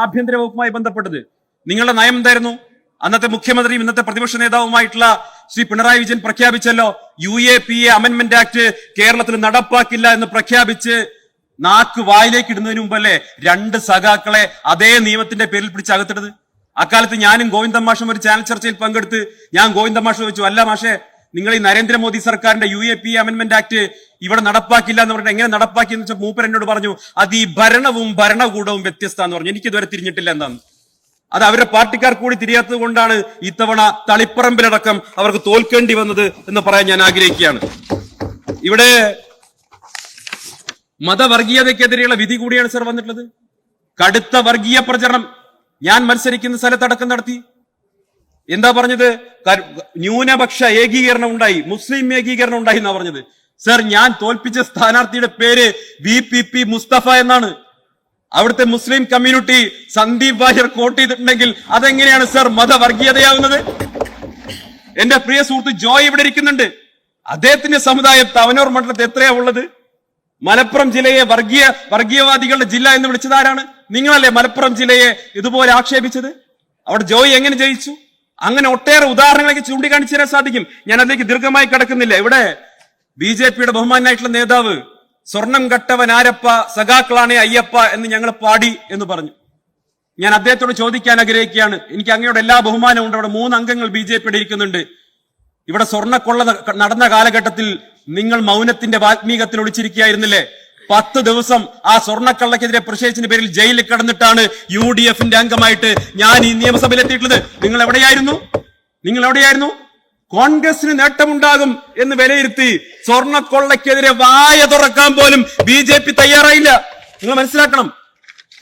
ആഭ്യന്തര വകുപ്പുമായി ബന്ധപ്പെട്ടത്. നിങ്ങളുടെ നയം എന്തായിരുന്നു? അന്നത്തെ മുഖ്യമന്ത്രിയും ഇന്നത്തെ പ്രതിപക്ഷ നേതാവുമായിട്ടുള്ള ശ്രീ പിണറായി വിജയൻ പ്രഖ്യാപിച്ചല്ലോ, UAPA അമെന്റ്മെന്റ് ആക്ട് കേരളത്തിൽ നടപ്പാക്കില്ല എന്ന് പ്രഖ്യാപിച്ച് നാക്ക് വായിലേക്ക് ഇടുന്നതിന് മുമ്പല്ലേ 2 സഖാക്കളെ അതേ നിയമത്തിന്റെ പേരിൽ പിടിച്ച് അകത്തിടത്. അക്കാലത്ത് ഞാനും ഗോവിന്ദൻ മാഷും ഒരു ചാനൽ ചർച്ചയിൽ പങ്കെടുത്ത് ഞാൻ ഗോവിന്ദൻ മാഷ് ചോദിച്ചു, അല്ല മാഷേ, നിങ്ങൾ ഈ നരേന്ദ്രമോദി സർക്കാരിന്റെ UAPA അമെന്റ്മെന്റ് ആക്ട് ഇവിടെ നടപ്പാക്കില്ല എന്ന് പറഞ്ഞിട്ട് എങ്ങനെ നടപ്പാക്കി എന്ന് വെച്ചാൽ മൂപ്പർ എന്നോട് പറഞ്ഞു, അത് ഈ ഭരണവും ഭരണകൂടവും വ്യത്യസ്തമാണെന്ന് പറഞ്ഞു. എനിക്കിതുവരെ തിരിഞ്ഞിട്ടില്ല എന്താണ്. അത് അവരുടെ പാർട്ടിക്കാർ കൂടി തിരിയാത്തത് കൊണ്ടാണ് ഇത്തവണ തളിപ്പറമ്പിലടക്കം അവർക്ക് തോൽക്കേണ്ടി വന്നത് എന്ന് പറയാൻ ഞാൻ ആഗ്രഹിക്കുകയാണ്. ഇവിടെ മതവർഗീയതയ്ക്കെതിരെയുള്ള വിധി കൂടിയാണ് സർ വന്നിട്ടുള്ളത്. കടുത്ത വർഗീയ പ്രചരണം ഞാൻ മത്സരിക്കുന്ന സ്ഥലത്തടക്കം നടത്തി. എന്താ പറഞ്ഞത്? ന്യൂനപക്ഷ ഏകീകരണം ഉണ്ടായി, മുസ്ലിം ഏകീകരണം ഉണ്ടായി എന്നാ പറഞ്ഞത്. സർ, ഞാൻ തോൽപ്പിച്ച സ്ഥാനാർത്ഥിയുടെ പേര് VPP മുസ്തഫ എന്നാണ്. അവിടുത്തെ Muslim community Sandeep Warrier quote ചെയ്തിട്ടുണ്ടെങ്കിൽ അതെങ്ങനെയാണ് സർ മതവർഗീയതയാവുന്നത്? എന്റെ പ്രിയ സുഹൃത്ത് ജോയ് ഇവിടെ ഇരിക്കുന്നുണ്ട്. അദ്ദേഹത്തിന്റെ സമുദായം തവനൂർ മണ്ഡലത്തിൽ എത്രയാ ഉള്ളത്? മലപ്പുറം ജില്ലയെ വർഗീയവാദികളുടെ ജില്ല എന്ന് വിളിച്ചതാരാണ്? നിങ്ങളല്ലേ മലപ്പുറം ജില്ലയെ ഇതുപോലെ ആക്ഷേപിച്ചത്? അവിടെ ജോയ് എങ്ങനെ ജയിച്ചു? അങ്ങനെ ഒട്ടേറെ ഉദാഹരണങ്ങളൊക്കെ ചൂണ്ടിക്കാണിച്ചു തരാൻ സാധിക്കും. ഞാൻ അതിലേക്ക് ദീർഘമായി കിടക്കുന്നില്ല. ഇവിടെ BJPയുടെ ബഹുമാനായിട്ടുള്ള നേതാവ് സ്വർണം കട്ടവൻ ആരപ്പ, സഖാക്കളാണേ അയ്യപ്പ എന്ന് ഞങ്ങൾ പാടി എന്ന് പറഞ്ഞു. ഞാൻ അദ്ദേഹത്തോട് ചോദിക്കാൻ ആഗ്രഹിക്കുകയാണ്. എനിക്ക് അങ്ങയുടെ എല്ലാ ബഹുമാനവും ഉണ്ട്. അവിടെ 3 അംഗങ്ങൾ BJPയുടെ ഇരിക്കുന്നുണ്ട്. ഇവിടെ സ്വർണ്ണക്കൊള്ള നടന്ന കാലഘട്ടത്തിൽ നിങ്ങൾ മൗനത്തിന്റെ വാത്മീകത്തിൽ ഒളിച്ചിരിക്കുകയായിരുന്നില്ലേ? 10 ദിവസം ആ സ്വർണ്ണക്കള്ളക്കെതിരെ പ്രതിഷേധത്തിന്റെ പേരിൽ ജയിലിൽ കിടന്നിട്ടാണ് UDFന്റെ അംഗമായിട്ട് ഞാൻ ഈ നിയമസഭയിൽ എത്തിയിട്ടുള്ളത്. നിങ്ങൾ എവിടെയായിരുന്നു? കോൺഗ്രസിന് നേട്ടമുണ്ടാകും എന്ന് വിലയിരുത്തി സ്വർണ്ണക്കൊള്ളക്കെതിരെ വായ തുറക്കാൻ പോലും BJP തയ്യാറായില്ല. നിങ്ങൾ മനസ്സിലാക്കണം.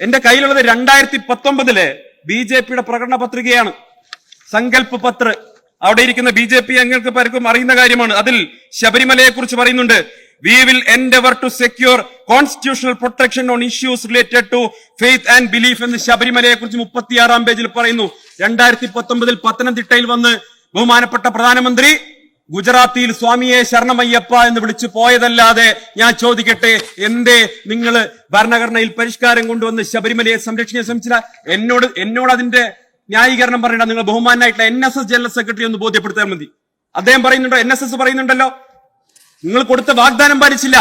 എന്റെ കയ്യിലുള്ളത് 2019 BJPയുടെ പ്രകടന പത്രികയാണ്, സങ്കല്പ് പത്ര. അവിടെ ഇരിക്കുന്ന BJP അംഗങ്ങൾക്ക് പലർക്കും അറിയുന്ന കാര്യമാണ്. അതിൽ ശബരിമലയെ കുറിച്ച് പറയുന്നുണ്ട്. We will endeavor to secure constitutional protection on issues related to faith and belief എന്ന് ശബരിമലയെ കുറിച്ച് 36-ാം പേജിൽ പറയുന്നു. 2019 പത്തനംതിട്ടയിൽ വന്ന് ബഹുമാനപ്പെട്ട പ്രധാനമന്ത്രി ഗുജറാത്തിയിൽ സ്വാമിയെ ശരണമയ്യപ്പ എന്ന് വിളിച്ചു പോയതല്ലാതെ ഞാൻ ചോദിക്കട്ടെ, എന്തേ നിങ്ങൾ ഭരണഘടനയിൽ പരിഷ്കാരം കൊണ്ടുവന്ന് ശബരിമലയെ സംരക്ഷിക്കാൻ ശ്രമിച്ചില്ല? എന്നോട് അതിന്റെ ന്യായീകരണം പറയണ്ട. നിങ്ങൾ ബഹുമാനായിട്ടുള്ള NSS ജനറൽ സെക്രട്ടറി ഒന്ന് ബോധ്യപ്പെടുത്താൻ മതി. അദ്ദേഹം പറയുന്നുണ്ടോ, NSS പറയുന്നുണ്ടല്ലോ, നിങ്ങൾ കൊടുത്ത വാഗ്ദാനം പാലിച്ചില്ല.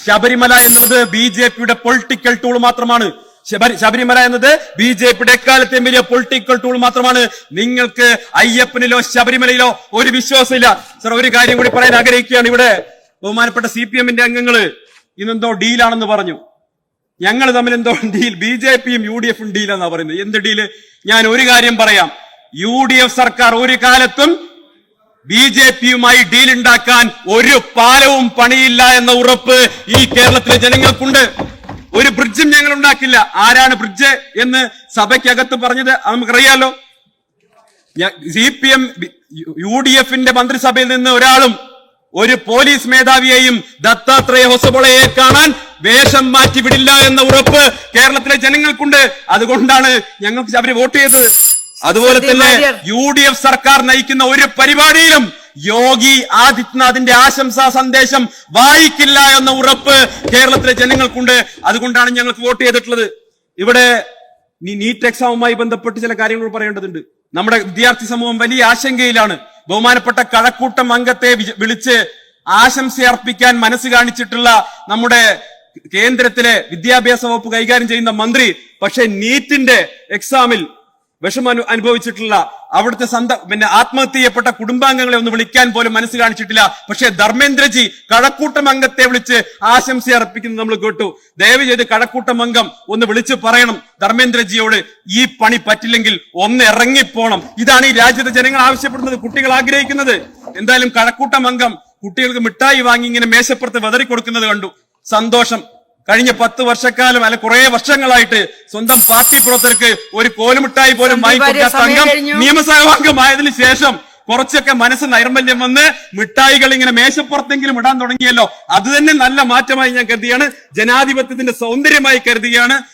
ശബരിമല എന്നത് BJPയുടെ പൊളിറ്റിക്കൽ ടൂൾ മാത്രമാണ്. ശബരിമല എന്നത് BJPയുടെ എക്കാലത്തെയും വലിയ പൊളിറ്റിക്കൽ ടൂൾ മാത്രമാണ്. നിങ്ങൾക്ക് അയ്യപ്പനിലോ ശബരിമലയിലോ ഒരു വിശ്വാസമില്ല. സർ, ഒരു കാര്യം കൂടി പറയാൻ ആഗ്രഹിക്കുകയാണ്. ഇവിടെ ബഹുമാനപ്പെട്ട CPMന്റെ അംഗങ്ങള് ഇന്നെന്തോ ഡീലാണെന്ന് പറഞ്ഞു. ഞങ്ങൾ തമ്മിൽ എന്തോ ഡീൽ, BJPയും UDFും ഡീലാന്നാ പറയുന്നത്. എന്ത് ഡീല്? ഞാൻ ഒരു കാര്യം പറയാം. UDF സർക്കാർ ഒരു കാലത്തും BJPയുമായി ഡീൽ ഉണ്ടാക്കാൻ ഒരു പാലവും പണിയില്ല എന്ന ഉറപ്പ് ഈ കേരളത്തിലെ ജനങ്ങൾക്കുണ്ട്. ഒരു ബ്രിഡ്ജും ഞങ്ങൾ ഉണ്ടാക്കില്ല. ആരാണ് ബ്രിഡ്ജ് എന്ന് സഭയ്ക്കകത്ത് പറഞ്ഞത് നമുക്കറിയാലോ. CPM UDFന്റെ മന്ത്രിസഭയിൽ നിന്ന് ഒരാളും ഒരു പോലീസ് മേധാവിയെയും ദത്താത്രേയ ഹൊസബോളയെ കാണാൻ വേഷം മാറ്റി വിടില്ല എന്ന ഉറപ്പ് കേരളത്തിലെ ജനങ്ങൾക്കുണ്ട്. അതുകൊണ്ടാണ് ഞങ്ങൾക്ക് അവര് വോട്ട് ചെയ്തത്. അതുപോലെ തന്നെ UDF സർക്കാർ നയിക്കുന്ന ഒരു പരിപാടിയിലും യോഗി ആദിത്യനാഥിന്റെ ആശംസാ സന്ദേശം വായിക്കില്ല എന്ന ഉറപ്പ് കേരളത്തിലെ ജനങ്ങൾക്കുണ്ട്. അതുകൊണ്ടാണ് ഞങ്ങൾക്ക് വോട്ട് ചെയ്തിട്ടുള്ളത്. ഇവിടെ നീറ്റ് എക്സാമുമായി ബന്ധപ്പെട്ട് ചില കാര്യങ്ങൾ പറയേണ്ടതുണ്ട്. നമ്മുടെ വിദ്യാർത്ഥി സമൂഹം വലിയ ആശങ്കയിലാണ്. ബഹുമാനപ്പെട്ട കഴക്കൂട്ടം അംഗത്തെ വിളിച്ച് ആശംസ അർപ്പിക്കാൻ മനസ്സ് കാണിച്ചിട്ടുള്ള നമ്മുടെ കേന്ദ്രത്തിലെ വിദ്യാഭ്യാസ വകുപ്പ് കൈകാര്യം ചെയ്യുന്ന മന്ത്രി പക്ഷെ നീറ്റിന്റെ എക്സാമിൽ വിഷമം അനുഭവിച്ചിട്ടുള്ള അവിടുത്തെ ആത്മഹത്യ ചെയ്യപ്പെട്ട കുടുംബാംഗങ്ങളെ ഒന്ന് വിളിക്കാൻ പോലും മനസ്സ് കാണിച്ചിട്ടില്ല. പക്ഷേ ധർമ്മേന്ദ്രജി കഴക്കൂട്ടം അംഗത്തെ വിളിച്ച് ആശംസ അർപ്പിക്കുന്നത് നമ്മൾ കേട്ടു. ദയവ് ചെയ്ത് കഴക്കൂട്ടം അംഗം ഒന്ന് വിളിച്ചു പറയണം ധർമ്മേന്ദ്രജിയോട്, ഈ പണി പറ്റില്ലെങ്കിൽ ഒന്ന് ഇറങ്ങിപ്പോണം. ഇതാണ് ഈ രാജ്യത്തെ ജനങ്ങൾ ആവശ്യപ്പെടുന്നത്, കുട്ടികൾ ആഗ്രഹിക്കുന്നത്. എന്തായാലും കഴക്കൂട്ടം അംഗം കുട്ടികൾക്ക് മിഠായി വാങ്ങി ഇങ്ങനെ മേശപ്പുറത്ത് വെതറി കൊടുക്കുന്നത് കണ്ടു. സന്തോഷം. കഴിഞ്ഞ 10 വർഷക്കാലം അല്ല കുറെ വർഷങ്ങളായിട്ട് സ്വന്തം പാർട്ടി പ്രവർത്തകർക്ക് ഒരു കോലുമിഠായി പോലും വാങ്ങിക്കൊടുക്കാത്ത അംഗം നിയമസഭാംഗമായതിനു ശേഷം കുറച്ചൊക്കെ മനസ്സ് നൈർമല്യം വന്ന് മിഠായികൾ ഇങ്ങനെ മേശപ്പുറത്തെങ്കിലും ഇടാൻ തുടങ്ങിയല്ലോ. അത് തന്നെ നല്ല മാറ്റമായി ഞാൻ കരുതിയാണ്, ജനാധിപത്യത്തിന്റെ സൗന്ദര്യമായി കരുതുകയാണ്.